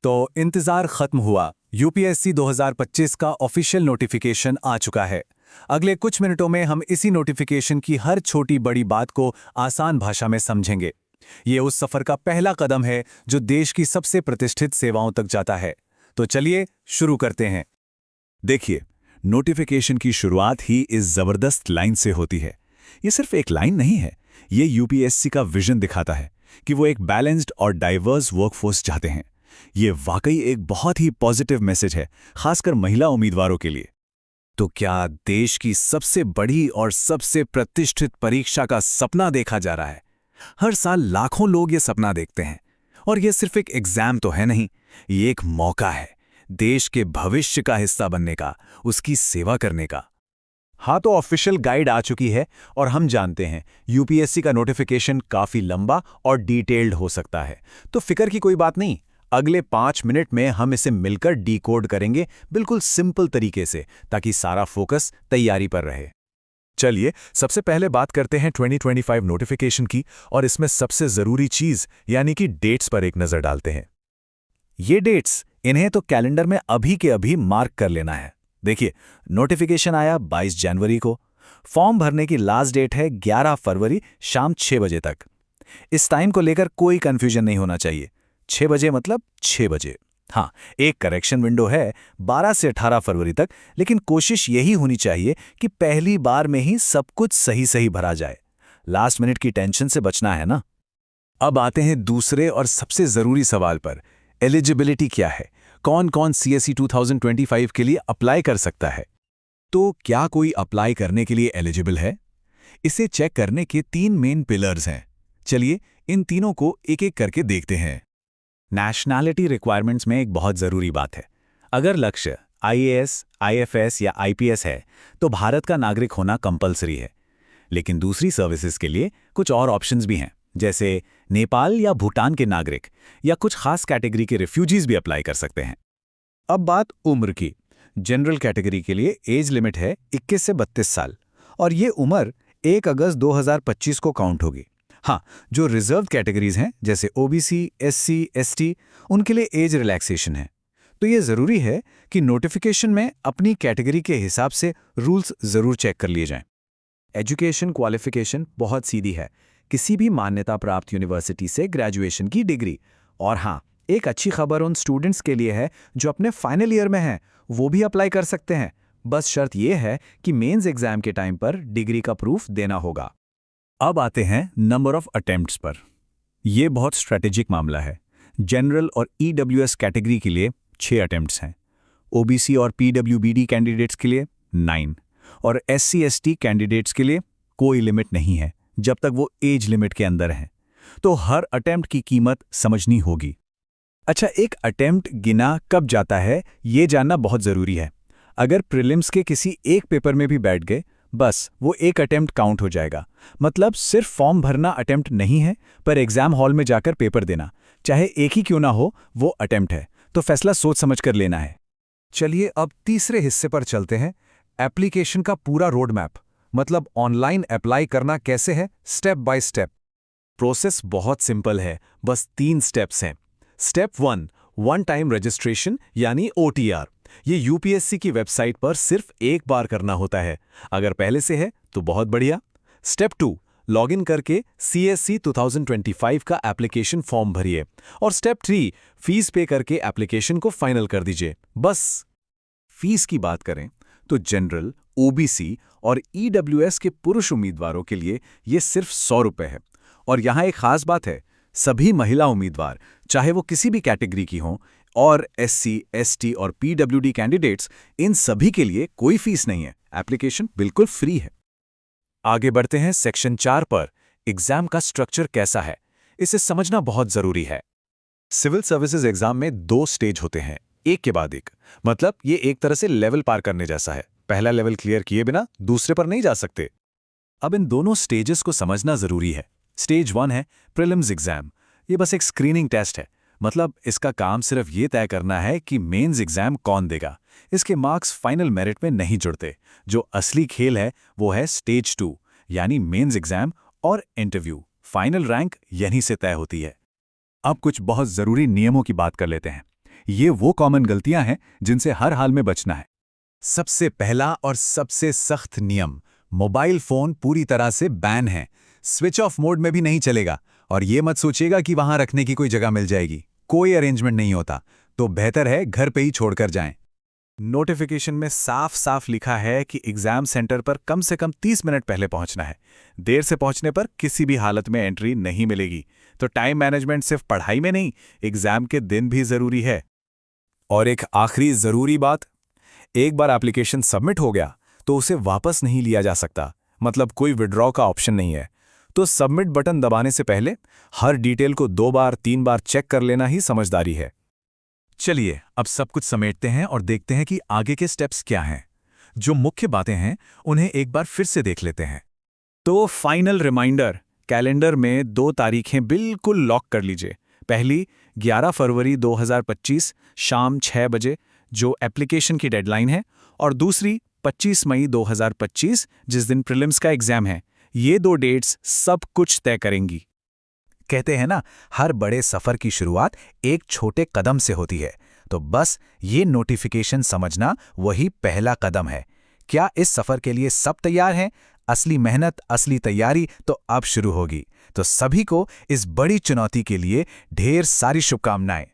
तो इंतजार खत्म हुआ। यूपीएससी 2025 का ऑफिशियल नोटिफिकेशन आ चुका है। अगले कुछ मिनटों में हम इसी नोटिफिकेशन की हर छोटी बड़ी बात को आसान भाषा में समझेंगे। ये उस सफर का पहला कदम है जो देश की सबसे प्रतिष्ठित सेवाओं तक जाता है। तो चलिए शुरू करते हैं। देखिए, नोटिफिकेशन की शुरुआत ही इस जबरदस्त लाइन से होती है। ये सिर्फ एक लाइन नहीं है, ये यूपीएससी का विजन दिखाता है कि वो एक बैलेंस्ड और डाइवर्स वर्कफोर्स चाहते हैं। ये वाकई एक बहुत ही पॉजिटिव मैसेज है, खासकर महिला उम्मीदवारों के लिए। तो क्या देश की सबसे बड़ी और सबसे प्रतिष्ठित परीक्षा का सपना देखा जा रहा है? हर साल लाखों लोग ये सपना देखते हैं, और ये सिर्फ एक एग्जाम तो है नहीं, ये एक मौका है देश के भविष्य का हिस्सा बनने का, उसकी सेवा करने का। हाँ, तो ऑफिशियल गाइड आ चुकी है और हम जानते हैं यूपीएससी का नोटिफिकेशन काफी लंबा और डिटेल्ड हो सकता है। तो फिक्र की कोई बात नहीं, अगले 5 मिनट में हम इसे मिलकर डिकोड करेंगे, बिल्कुल सिंपल तरीके से, ताकि सारा फोकस तैयारी पर रहे। चलिए सबसे पहले बात करते हैं 2025 नोटिफिकेशन की, और इसमें सबसे जरूरी चीज यानी कि डेट्स पर एक नजर डालते हैं। ये डेट्स, इन्हें तो कैलेंडर में अभी के अभी मार्क कर लेना है। देखिए, नोटिफिकेशन आया 22 जनवरी को। फॉर्म भरने की लास्ट डेट है 11 फरवरी शाम 6 बजे तक। इस टाइम को लेकर कोई कंफ्यूजन नहीं होना चाहिए। 6 बजे मतलब 6 बजे। हाँ, एक करेक्शन विंडो है 12 से 18 फरवरी तक, लेकिन कोशिश यही होनी चाहिए कि पहली बार में ही सब कुछ सही सही भरा जाए। लास्ट मिनट की टेंशन से बचना है ना। अब आते हैं दूसरे और सबसे जरूरी सवाल पर। एलिजिबिलिटी क्या है? कौन कौन सीएसई 2025 के लिए अप्लाई कर सकता है? तो क्या कोई अप्लाई करने के लिए एलिजिबल है? इसे चेक करने के 3 मेन पिलर्स हैं। चलिए इन तीनों को एक एक करके देखते हैं। नेशनैलिटी रिक्वायरमेंट्स में एक बहुत ज़रूरी बात है। अगर लक्ष्य आईएएस, आईएफएस या आईपीएस है तो भारत का नागरिक होना कंपलसरी है। लेकिन दूसरी सर्विसेज के लिए कुछ और ऑप्शंस भी हैं, जैसे नेपाल या भूटान के नागरिक या कुछ खास कैटेगरी के रिफ्यूजीज भी अप्लाई कर सकते हैं। अब बात उम्र की। जनरल कैटेगरी के लिए एज लिमिट है 21 से 32 साल, और ये उम्र 1 अगस्त 2025 को काउंट होगी। हाँ, जो रिजर्व कैटेगरीज हैं जैसे ओबीसी, एससी, एसटी, उनके लिए एज रिलैक्सेशन है। तो ये ज़रूरी है कि नोटिफिकेशन में अपनी कैटेगरी के हिसाब से रूल्स ज़रूर चेक कर लिए जाएं। एजुकेशन क्वालिफिकेशन बहुत सीधी है, किसी भी मान्यता प्राप्त यूनिवर्सिटी से ग्रेजुएशन की डिग्री। और हाँ, एक अच्छी खबर उन स्टूडेंट्स के लिए है जो अपने फाइनल ईयर में हैं, वो भी अप्लाई कर सकते हैं। बस शर्त यह है कि मेंस एग्जाम के टाइम पर डिग्री का प्रूफ देना होगा। अब आते हैं नंबर ऑफ अटेम्प्ट्स पर। यह बहुत स्ट्रेटेजिक मामला है। जनरल और ईडब्ल्यूएस कैटेगरी के लिए 6 अटेम्प्ट्स हैं, ओबीसी और पीडब्ल्यूबीडी कैंडिडेट्स के लिए 9, और एससी एसटी कैंडिडेट्स के लिए कोई लिमिट नहीं है जब तक वो एज लिमिट के अंदर हैं। तो हर अटेम्प्ट की कीमत समझनी होगी। अच्छा, एक अटेम्प्ट गिना कब जाता है ये जानना बहुत ज़रूरी है। अगर प्रीलिम्स के किसी एक पेपर में भी बैठ गए, बस वो एक अटेम्प्ट काउंट हो जाएगा। मतलब सिर्फ फॉर्म भरना अटेम्प्ट नहीं है, पर एग्जाम हॉल में जाकर पेपर देना, चाहे एक ही क्यों ना हो, वो अटेम्प्ट है। तो फैसला सोच समझ कर लेना है। चलिए अब तीसरे हिस्से पर चलते हैं। एप्लीकेशन का पूरा रोड मैप, मतलब ऑनलाइन अप्लाई करना कैसे है, स्टेप बाय स्टेप। प्रोसेस बहुत सिंपल है, बस 3 स्टेप्स हैं। स्टेप 1, वन टाइम रजिस्ट्रेशन यानी ओटीआर। ये यूपीएससी की वेबसाइट पर सिर्फ एक बार करना होता है। अगर पहले से है तो बहुत बढ़िया। स्टेप 2, लॉगिन करके सीएसई 2025 का एप्लीकेशन फॉर्म भरिए। और स्टेप 3, फीस पे करके एप्लीकेशन को फाइनल कर दीजिए। बस। फीस की बात करें तो जनरल, ओबीसी और ईडब्ल्यूएस के पुरुष उम्मीदवारों के लिए ये सिर्फ 100 रुपये है। और यहाँ एक खास बात है, सभी महिला उम्मीदवार, चाहे वो किसी भी कैटेगरी की हों, और एससी, एसटी और पीडब्ल्यूडी कैंडिडेट्स, इन सभी के लिए कोई फीस नहीं है। एप्लीकेशन बिल्कुल फ्री है। आगे बढ़ते हैं सेक्शन 4 पर। एग्जाम का स्ट्रक्चर कैसा है, इसे समझना बहुत जरूरी है। सिविल सर्विसेज एग्जाम में 2 स्टेज होते हैं, एक के बाद एक। मतलब ये एक तरह से लेवल पार करने जैसा है। पहला लेवल क्लियर किए बिना दूसरे पर नहीं जा सकते। अब इन दोनों स्टेजेस को समझना जरूरी है। स्टेज 1 है प्रीलिम्स एग्जाम। ये बस एक स्क्रीनिंग टेस्ट है, मतलब इसका काम सिर्फ ये तय करना है कि मेंस एग्जाम कौन देगा। इसके मार्क्स फाइनल मेरिट में नहीं जुड़ते। जो असली खेल है वो है स्टेज 2, यानी मेंस एग्जाम और इंटरव्यू। फाइनल रैंक यहीं से तय होती है। अब कुछ बहुत जरूरी नियमों की बात कर लेते हैं। ये वो कॉमन गलतियां हैं जिनसे हर हाल में बचना है। सबसे पहला और सबसे सख्त नियम, मोबाइल फोन पूरी तरह से बैन है। स्विच ऑफ मोड में भी नहीं चलेगा, और ये मत सोचिएगा कि वहां रखने की कोई जगह मिल जाएगी। कोई अरेंजमेंट नहीं होता, तो बेहतर है घर पे ही छोड़कर जाएं। नोटिफिकेशन में साफ साफ लिखा है कि एग्जाम सेंटर पर कम से कम 30 मिनट पहले पहुंचना है। देर से पहुंचने पर किसी भी हालत में एंट्री नहीं मिलेगी। तो टाइम मैनेजमेंट सिर्फ पढ़ाई में नहीं, एग्जाम के दिन भी जरूरी है। और एक आखिरी जरूरी बात, एक बार एप्लीकेशन सबमिट हो गया तो उसे वापस नहीं लिया जा सकता, मतलब कोई विड्रॉ का ऑप्शन नहीं है। तो सबमिट बटन दबाने से पहले हर डिटेल को 2 बार 3 बार चेक कर लेना ही समझदारी है। चलिए अब सब कुछ समेटते हैं और देखते हैं कि आगे के स्टेप्स क्या हैं। जो मुख्य बातें हैं उन्हें एक बार फिर से देख लेते हैं। तो फाइनल रिमाइंडर, कैलेंडर में 2 तारीखें बिल्कुल लॉक कर लीजिए। पहली 11 फरवरी 2025 शाम 6 बजे, जो एप्लीकेशन की डेडलाइन है, और दूसरी 25 मई 2025 जिस दिन प्रीलिम्स का एग्जाम है। ये 2 डेट्स सब कुछ तय करेंगी। कहते हैं ना, हर बड़े सफर की शुरुआत एक छोटे कदम से होती है। तो बस ये नोटिफिकेशन समझना वही पहला कदम है। क्या इस सफर के लिए सब तैयार हैं? असली मेहनत, असली तैयारी तो अब शुरू होगी। तो सभी को इस बड़ी चुनौती के लिए ढेर सारी शुभकामनाएं।